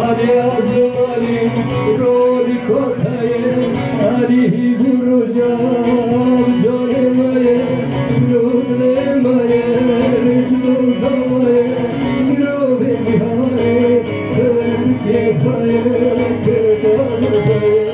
Ali Azim Ali Roli Kotaye Ali Gurujam Jolemaye Lulemaye Rijnudamaye Robe Bihare Ke Paye Ke Dalaye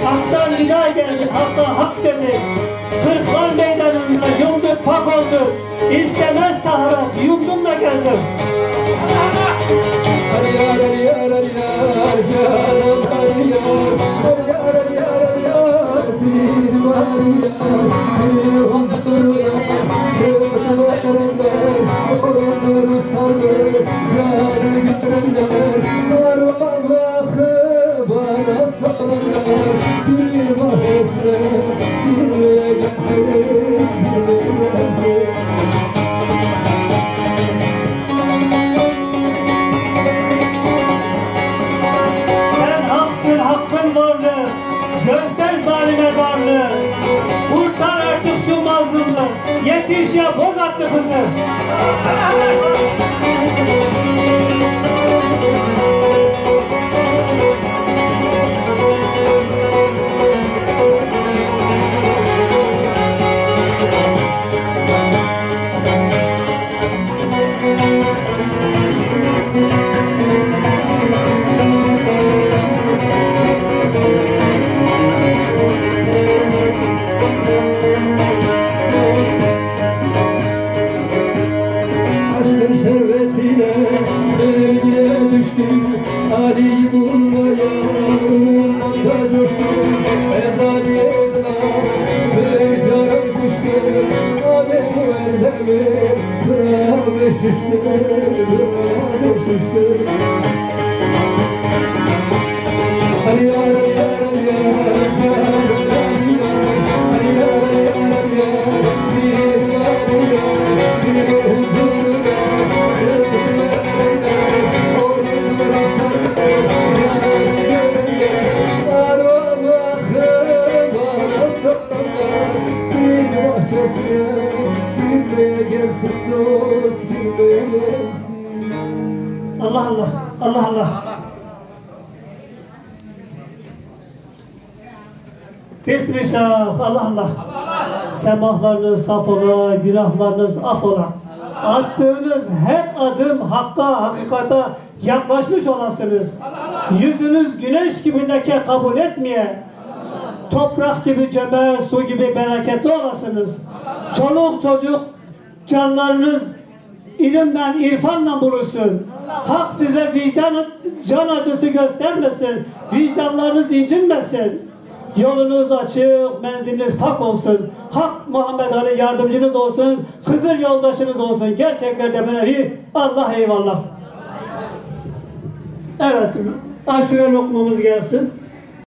Hak'tan rida geldi, Hak'a hak dedi. Kırklar meydanında yoldu, pak oldu. İstemez taharat, yumdum da geldim. Yetiş ya boz attı kızı. Ali bulmaya umanda coştum Ezaniyetla becarım kuştu Adem erdemi Kırabe şişti Kırabe şişti Ali yar yar yar Allah Allah, Allah Allah. Bismillah, Allah Allah. Semahlarınız saf ola, günahlarınız af ola. Attığınız her adım hakka, hakikata yaklaşmış olasınız. Yüzünüz güneş gibi leke kabul etmeye, toprak gibi cömert, su gibi bereketli olasınız. Çoluk çocuk canlarınız ilimden, irfanla bulursun. Hak size vicdan, can acısı göstermesin. Vicdanlarınız incinmesin. Yolunuz açık, menziliniz pak olsun. Hak Muhammed Ali yardımcınız olsun. Hızır yoldaşınız olsun. Gerçeklerde menevi. Allah eyvallah. Evet, aşure lokmamız gelsin.